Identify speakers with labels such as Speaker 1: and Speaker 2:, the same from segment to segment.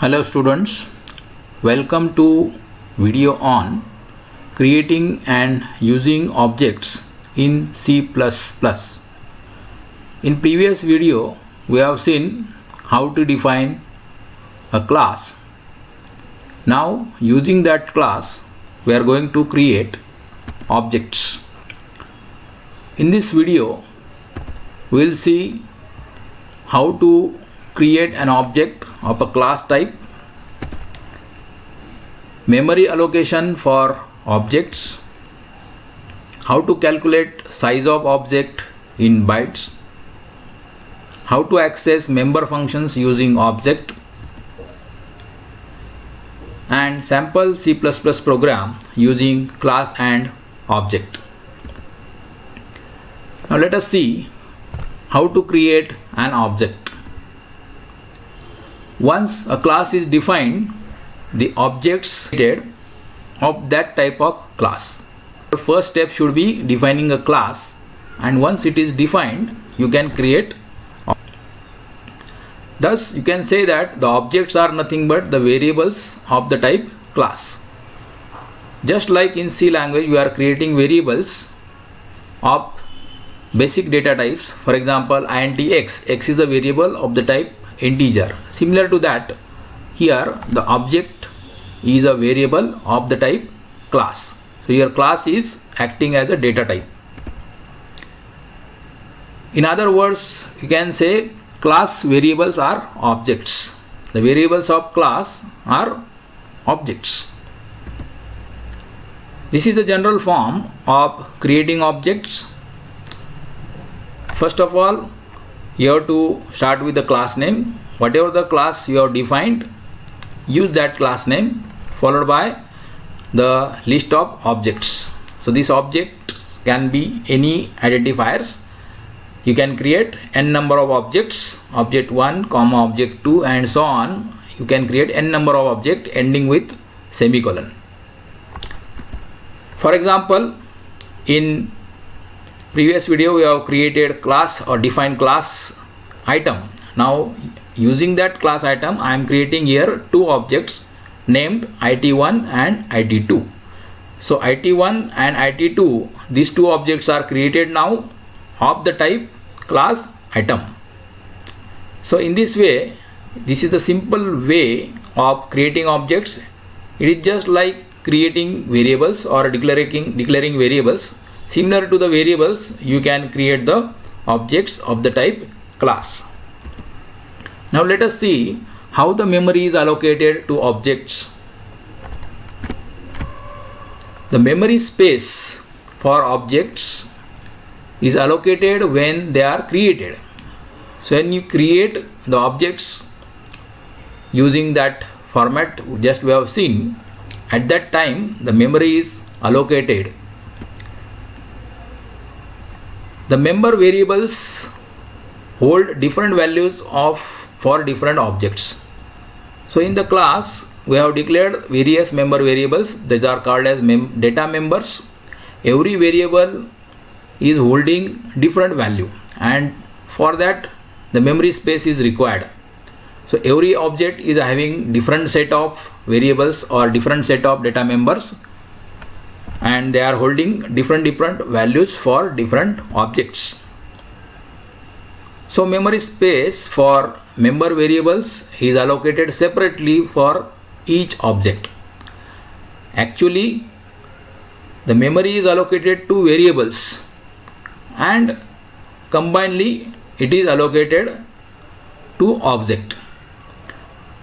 Speaker 1: Hello students, welcome to video on creating and using objects in C++. In previous video we have seen how to define a class. Now using that class we are going to create objects. In this video we will see how to create an object of a class type, memory allocation for objects, how to calculate size of object in bytes, how to access member functions using object, and sample C++ program using class and object. Now let us see how to create an object. Once a class is defined, the objects created of that type of class. The first step should be defining a class, and once it is defined, you can create. Thus, you can say that the objects are nothing but the variables of the type class. Just like in C language, you are creating variables of basic data types. For example, int x. X is a variable of the type integer. Similar to that, here the object is a variable of the type class. So your class is acting as a data type. In other words, you can say class variables are objects. The variables of class are objects. This is the general form of creating objects. First of all, you have to start with the class name. Whatever the class you have defined, use that class name followed by the list of objects. So this object can be any identifiers. You can create n number of objects, object 1, comma object 2, and so on. You can create n number of objects ending with semicolon. For example, in previous video we have created class or defined class item. Now using that class item, I am creating here two objects named it1 and it2. So it1 and it2, these two objects are created now of the type class item. So in this way, this is a simple way of creating objects. It is just like creating variables or declaring variables. Similar to the variables, you can create the objects of the type class. Now let us see how the memory is allocated to objects. The memory space for objects is allocated when they are created. So when you create the objects using that format just we have seen, at that time the memory is allocated. The member variables hold different values for different objects. So in the class we have declared various member variables. These are called as data members. Every variable is holding different value, and for that the memory space is required. So every object is having different set of variables or different set of data members, and they are holding different values for different objects. So memory space for member variables is allocated separately for each object. Actually, the memory is allocated to variables, and combinedly it is allocated to object.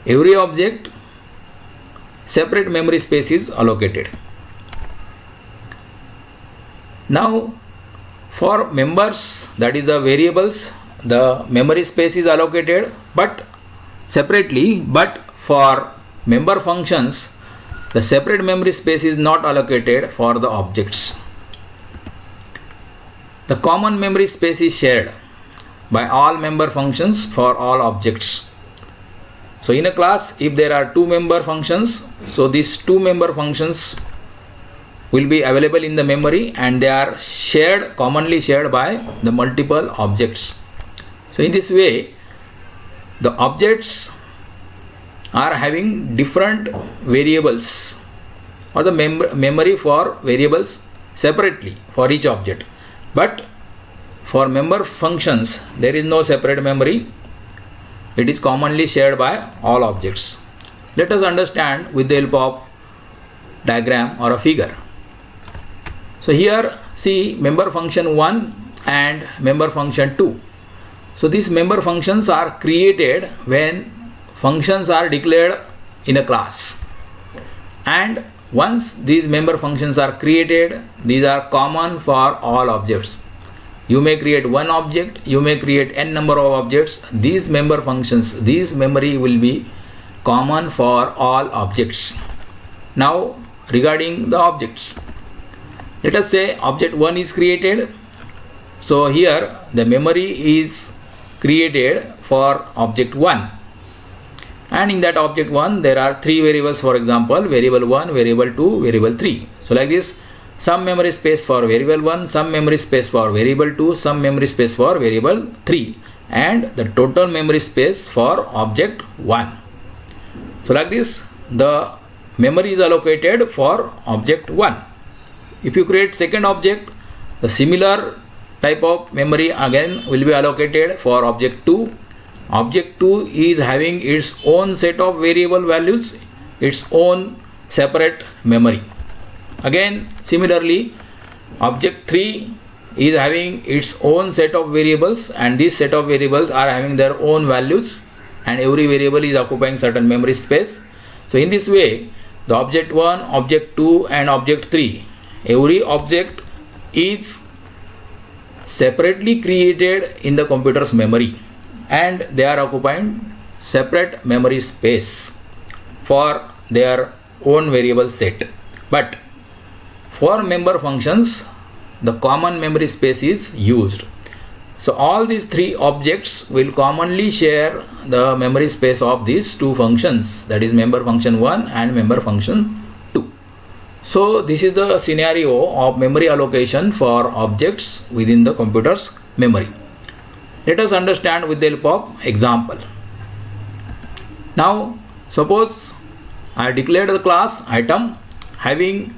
Speaker 1: Every object separate memory space is allocated. Now for members, that is the variables, the memory space is allocated but separately, but for member functions the separate memory space is not allocated for the objects. The common memory space is shared by all member functions for all objects. So in a class, if there are two member functions, so these two member functions will be available in the memory, and they are commonly shared by the multiple objects. So in this way, the objects are having different variables or the memory for variables separately for each object, but for member functions there is no separate memory. It is commonly shared by all objects. Let us understand with the help of diagram or a figure. So here see member function 1 and member function 2. So these member functions are created when functions are declared in a class, and once these member functions are created, these are common for all objects. You may create one object, you may create n number of objects. These member functions, these memory will be common for all objects. Now regarding the objects, let us say object 1 is created. So here the memory is created for object 1, and in that object 1 there are 3 variables, for example variable 1, variable 2, variable 3. So like this, some memory space for variable 1, some memory space for variable 2, some memory space for variable 3, and the total memory space for object 1. So like this, the memory is allocated for object 1. If you create second object, the similar type of memory again will be allocated for object 2. Object 2 is having its own set of variable values, its own separate memory. Again similarly, object 3 is having its own set of variables, and this set of variables are having their own values, and every variable is occupying certain memory space. So in this way, the object 1, object 2 and object 3, every object is separately created in the computer's memory, and they are occupying separate memory space for their own variable set. But for member functions, the common memory space is used. So all these 3 objects will commonly share the memory space of these 2 functions, that is member function 1 and member function 2. So this is the scenario of memory allocation for objects within the computer's memory. Let us understand with the help of example. Now suppose I declared the class item having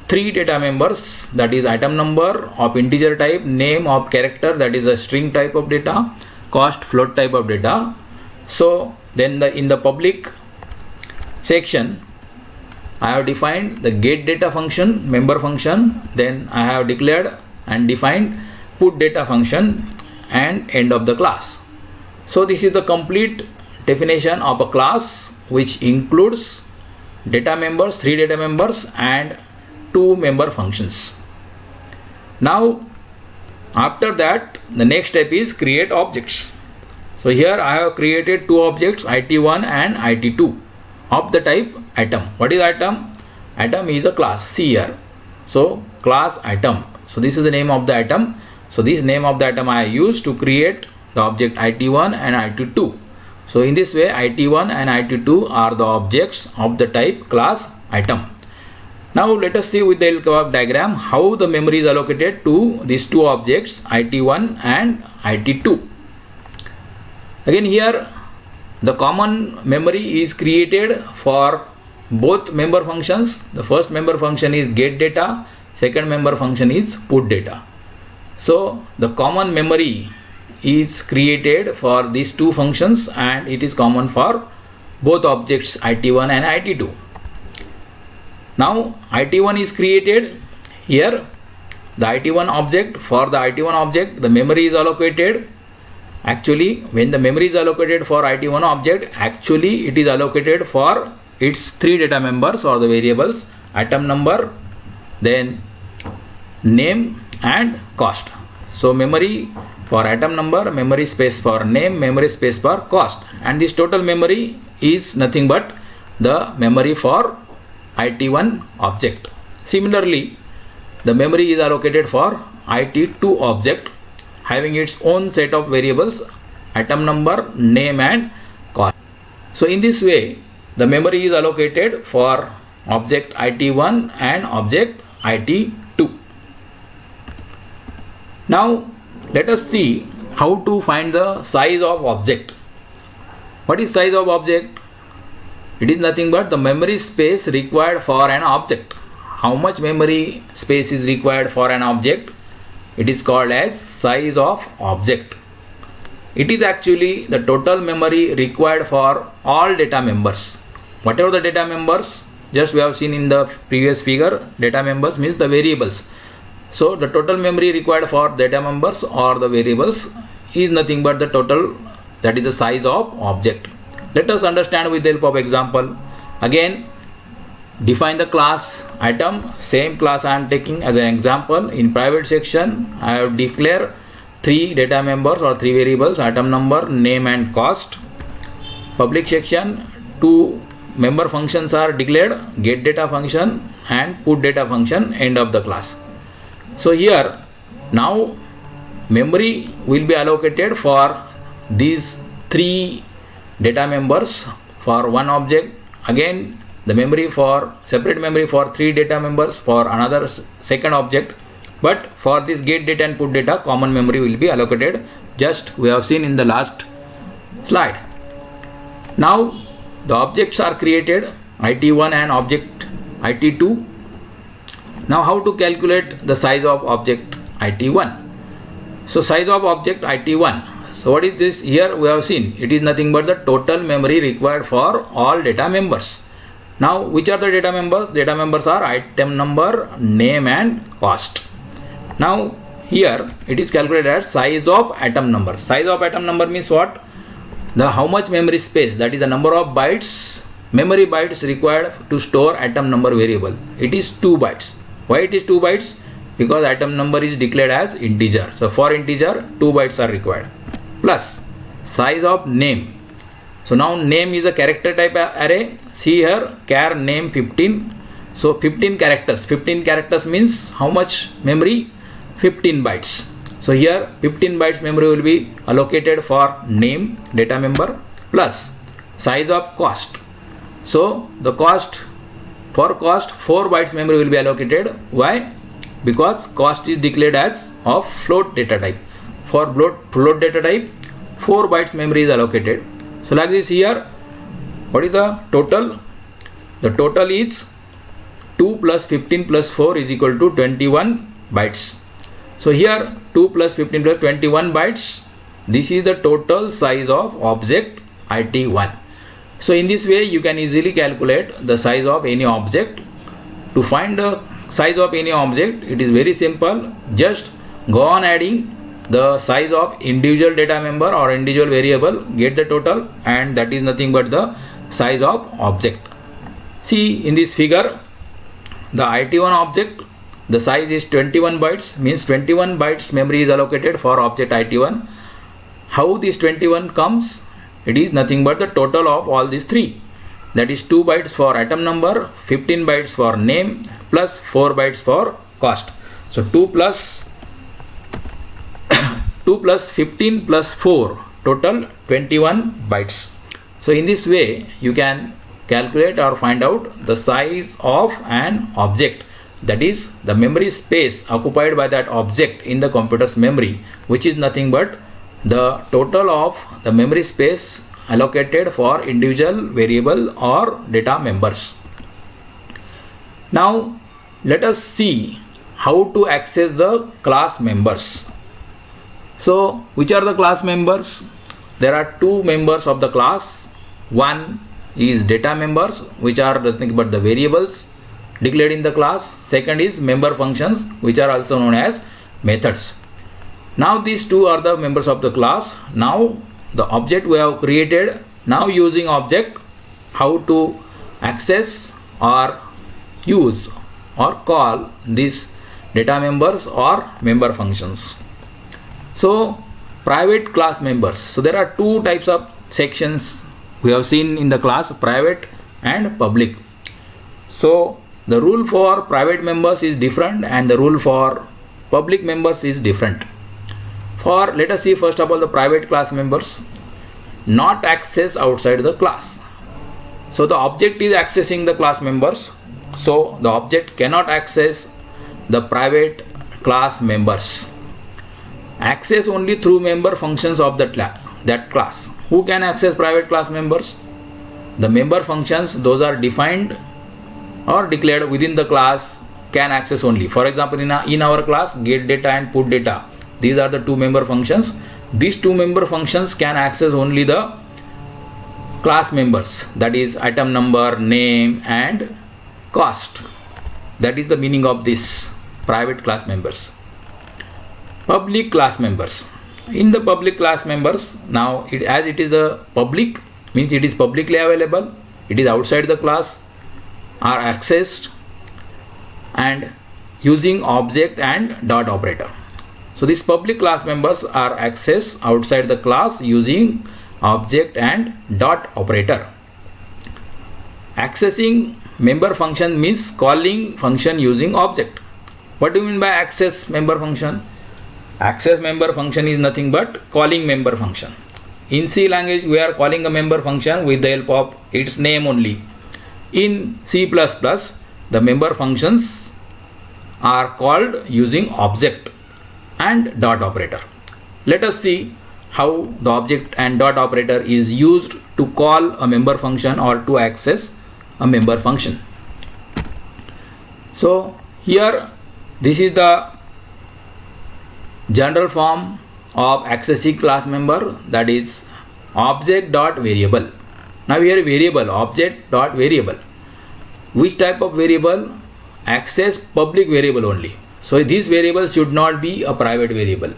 Speaker 1: 3 data members, that is item number of integer type, name of character, that is a string type of data, cost float type of data. So then in the public section I have defined the get data function, member function, then I have declared and defined put data function and end of the class. So this is the complete definition of a class which includes data members, 3 data members and 2 member functions. Now after that, the next step is create objects. So here I have created 2 objects, it1 and it2 of the type item. What is item? Item is a class. See here. So class item. So this is the name of the item. So this name of the item I used to create the object it1 and it2. So in this way, it1 and it2 are the objects of the type class item. Now let us see with the help of diagram how the memory is allocated to these 2 objects it1 and it2. Again here the common memory is created for both member functions. The first member function is get data, second member function is put data. So the common memory is created for these 2 functions, and it is common for both objects it1 and it2. Now it1 is created. Here the it1 object, for the it1 object the memory is allocated. Actually when the memory is allocated for it1 object, actually it is allocated for its 3 data members or the variables item number, then name and cost. So memory for item number, memory space for name, memory space for cost, and this total memory is nothing but the memory for it1 object. Similarly, the memory is allocated for it2 object having its own set of variables item number, name and cost. So in this way the memory is allocated for object it1 and object it2. Now let us see how to find the size of object. What is size of object? It is nothing but the memory space required for an object. How much memory space is required for an object? It is called as size of object. It is actually the total memory required for all data members. Whatever the data members, just we have seen in the previous figure, data members means the variables. So the total memory required for data members or the variables is nothing but the total, that is the size of object. Let us understand with the help of example. Again, define the class item. Same class I am taking as an example. In private section, I have declared 3 data members or 3 variables, item number, name and cost. Public section, 2 member functions are declared, get data function and put data function, end of the class. So here now memory will be allocated for these 3 data members for one object. Again the memory for separate memory for 3 data members for another second object. But for this get data and put data, common memory will be allocated, just we have seen in the last slide. Now the objects are created, IT1 and object IT2. Now how to calculate the size of object IT1? So size of object IT1. So what is this? Here we have seen it is nothing but the total memory required for all data members. Now which are the data members? Data members are item number, name and cost. Now here it is calculated as size of atom number. Size of atom number means what? The how much memory space, that is the number of bytes, memory bytes required to store atom number variable. It is 2 bytes. Why it is 2 bytes? Because atom number is declared as integer. So for integer 2 bytes are required. Plus size of name. So now name is a character type array. See here char name 15. So 15 characters. 15 characters means how much memory? 15 bytes. So here 15 bytes memory will be allocated for name data member plus size of cost. So the cost, for cost 4 bytes memory will be allocated. Why? Because cost is declared as of float data type. For float data type 4 bytes memory is allocated. So like this here, what is the total? The total is 2 plus 15 plus 4 is equal to 21 bytes. So here 2 plus 15 plus 21 bytes. This is the total size of object IT1. So in this way you can easily calculate the size of any object. To find the size of any object, it is very simple. Just go on adding the size of individual data member or individual variable, get the total, and that is nothing but the size of object. See in this figure, the IT1 object, the size is 21 bytes, means 21 bytes memory is allocated for object IT1. How this 21 comes? It is nothing but the total of all these 3. That is 2 bytes for item number, 15 bytes for name, plus 4 bytes for cost. So 2 plus 15 plus 4, total 21 bytes. So in this way you can calculate or find out the size of an object, that is the memory space occupied by that object in the computer's memory, which is nothing but the total of the memory space allocated for individual variable or data members. Now let us see how to access the class members. So which are the class members? There are 2 members of the class. One is data members, which are nothing but the variables declared in the class. Second is member functions, which are also known as methods. Now these 2 are the members of the class. Now the object we have created. Now using object, how to access or use or call these data members or member functions. So private class members. So there are 2 types of sections we have seen in the class, private and public. So the rule for private members is different and the rule for public members is different. For let us see first of all the private class members. Not access outside the class. So the object is accessing the class members. So the object cannot access the private class members. Access only through member functions of that class. Who can access private class members? The member functions, those are defined or declared within the class, can access only. For example, in our class, get data and put data, these are the two member functions. These two member functions can access only the class members, that is item number, name and cost. That is the meaning of this private class members. Public class members. In the public class members, now as it is a public, means it is publicly available, it is outside the class, are accessed and using object and dot operator. So these public class members are accessed outside the class using object and dot operator. Accessing member function means calling function using object. What do you mean by access member function? Access member function is nothing but calling member function. In C language, we are calling a member function with the help of its name only. In C++, the member functions are called using object and dot operator. Let us see how the object and dot operator is used to call a member function or to access a member function. So here, this is the general form of accessing class member, that is object dot variable. Now here variable, object dot variable. Which type of variable? Access public variable only. So this variable should not be a private variable.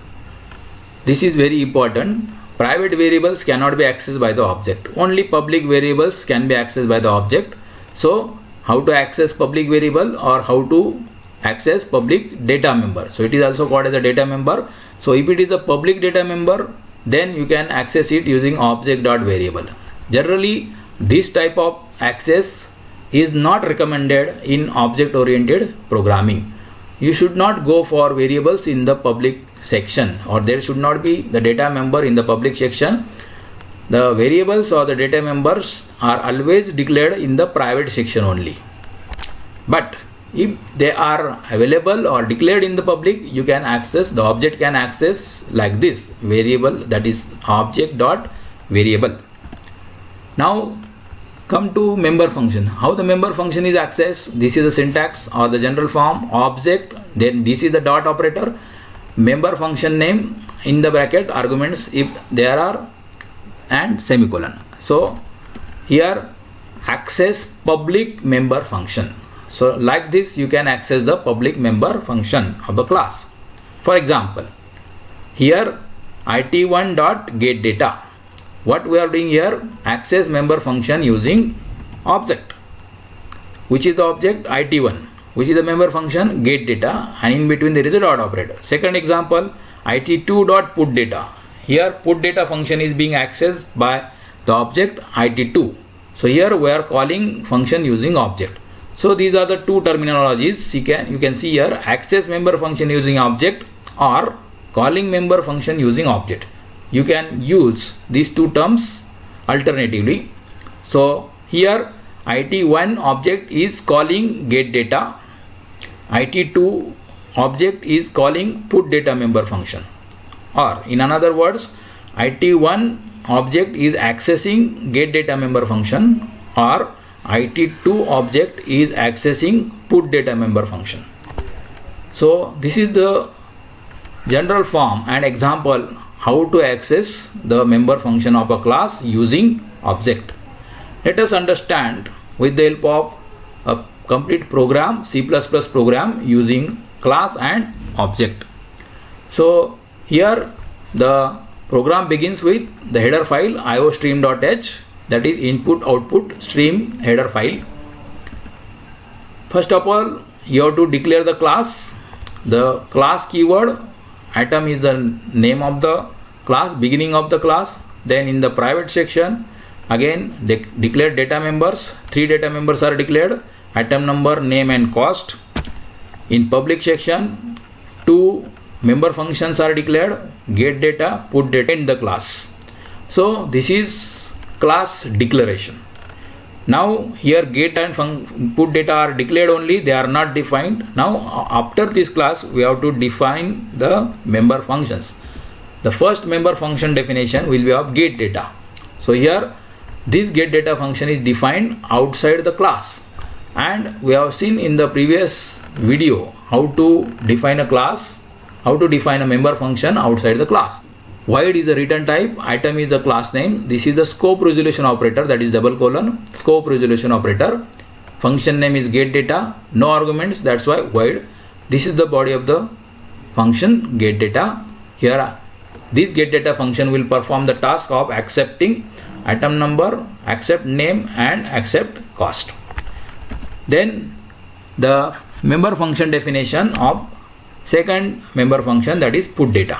Speaker 1: This is very important. Private variables cannot be accessed by the object. Only public variables can be accessed by the object. So how to access public variable or how to access public data member? So it is also called as a data member. So if it is a public data member, then you can access it using object dot variable. Generally, this type of access is not recommended in object oriented programming. You should not go for variables in the public section, or there should not be the data member in the public section. The variables or the data members are always declared in the private section only. But if they are available or declared in the public, you can access, the object can access like this variable, that is object dot variable. Now come to member function. How the member function is accessed? This is the syntax or the general form: object, then this is the dot operator, member function name, in the bracket arguments if there are, and semicolon. So here access public member function. So like this you can access the public member function of the class. For example, here it1 dot get data. What we are doing here? Access member function using object. Which is the object? it1. Which is the member function? Get data, and in between there is a dot operator. Second example, it2 dot put data. Here put data function is being accessed by the object it2. So here we are calling function using object. So these are the two terminologies you can see here: access member function using object or calling member function using object. You can use these two terms alternatively. So here it1 object is calling get data, it2 object is calling put data member function, or in another words, it1 object is accessing get data member function, or it2 object is accessing put data member function. So this is the general form and example how to access the member function of a class using object. Let us understand with the help of a complete program, C++ program using class and object. So here the program begins with the header file iostream.h, that is input output stream header file. First of all, you have to declare the class. The class keyword, item is the name of the class, beginning of the class. Then in the private section, again declare data members. 3 data members are declared: item number, name and cost. In public section, 2 member functions are declared: get data, put data in the class. So this is class declaration. Now here get and put data are declared only, they are not defined. Now after this class we have to define the member functions. The first member function definition will be of get data. So here this getData function is defined outside the class, and we have seen in the previous video how to define a class, how to define a member function outside the class. Void is the return type, item is the class name, this is the scope resolution operator, that is double colon, scope resolution operator, function name is getData, no arguments, that's why void. This is the body of the function getData. Here this getData function will perform the task of accepting item number, accept name and accept cost. Then the member function definition of second member function, that is put data.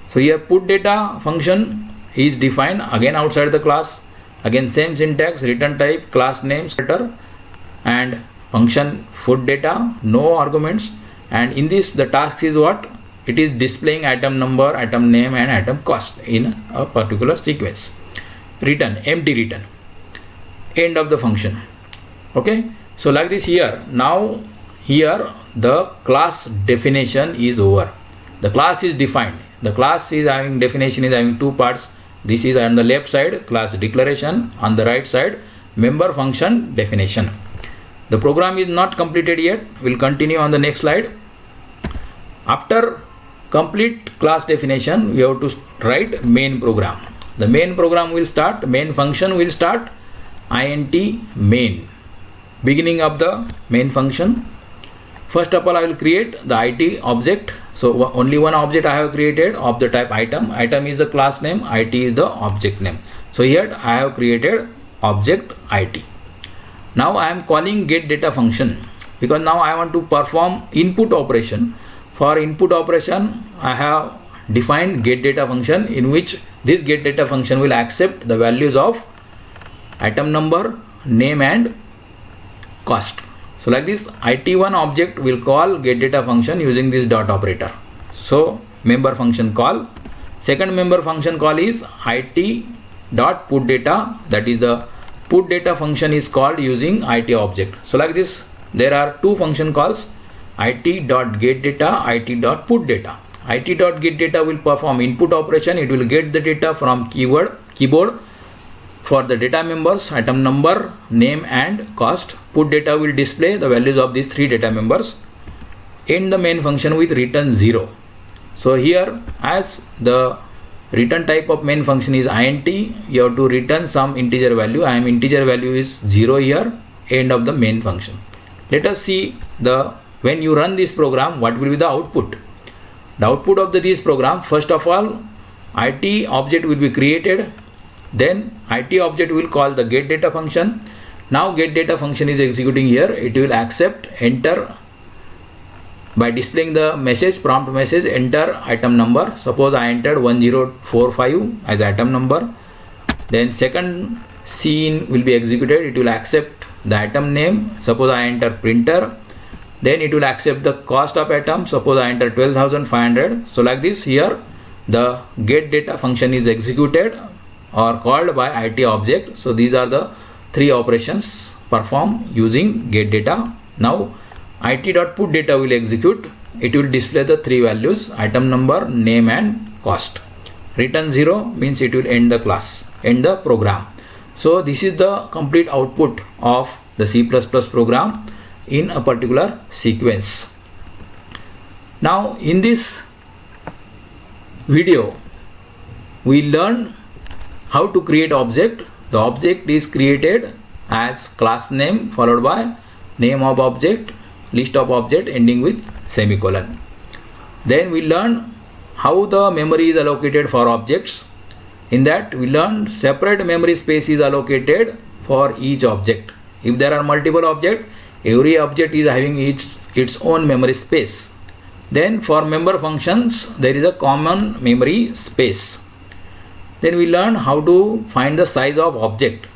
Speaker 1: So here put data function is defined again outside the class, again same syntax, return type, class name, setter, and function put data, no arguments, and in this the task is what? It is displaying item number, item name and item cost in a particular sequence. Return, empty return, end of the function. Okay, so like this here. Now here the class definition is over. The class is defined. The class is having definition is having two parts. This is on the left side class declaration, on the right side member function definition. The program is not completed yet. We'll continue on the next slide. After complete class definition, we have to write main program. The main program will start, main function will start int main, beginning of the main function. First of all, I will create the IT object. So only one object I have created of the type item. Item is the class name, IT is the object name. So here I have created object IT. Now I am calling getData function because now I want to perform input operation. For input operation, I have defined getData function in which this getData function will accept the values of item number, name and cost. So like this, IT1 object will call getData function using this dot operator. So member function call. Second member function call is IT dot put data, that is the put data function is called using IT object. So like this, there are two function calls, it.getData, it.putData. it.getData will perform input operation. It will get the data from keyboard for the data members, item number, name and cost. Put data will display the values of these three data members. End the main function with return 0. So here, as the return type of main function is int, you have to return some integer value. Integer value is 0 here. End of the main function. Let us see when you run this program, what will be the output. The output of this program, first of all, IT object will be created. Then IT object will call the getData function. Now getData function is executing here. It will accept, enter, by displaying the message, prompt message, enter item number. Suppose I entered 1045 as item number. Then second scene will be executed. It will accept the item name. Suppose I enter printer. Then it will accept the cost of item. Suppose I enter 12,500. So like this, here the getData function is executed or called by IT object. So these are the three operations performed using getData. Now it.putData will execute. It will display the three values, item number, name and cost. Return 0 means it will end the class, end the program. So this is the complete output of the C++ program in a particular sequence. Now in this video we learn how to create object. The object is created as class name followed by name of object, list of object ending with semicolon. Then we learn how the memory is allocated for objects. In that we learn separate memory space is allocated for each object. If there are multiple objects, every object is having its own memory space. Then for member functions, there is a common memory space. Then we learn how to find the size of object.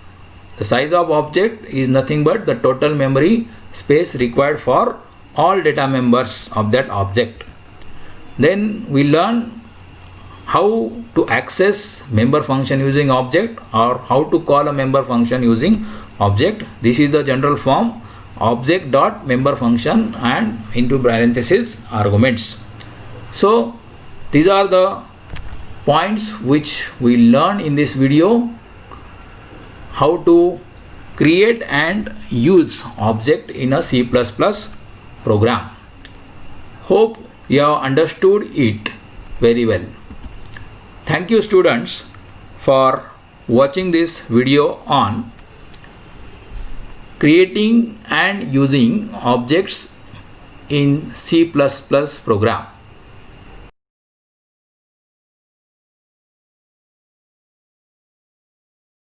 Speaker 1: The size of object is nothing but the total memory space required for all data members of that object. Then we learn how to access member function using object or how to call a member function using object. This is the general form, object dot member function and into parenthesis arguments. So these are the points which we learn in this video, how to create and use object in a C++ program. Hope you have understood it very well. Thank you students for watching this video on creating and using objects in C++ program.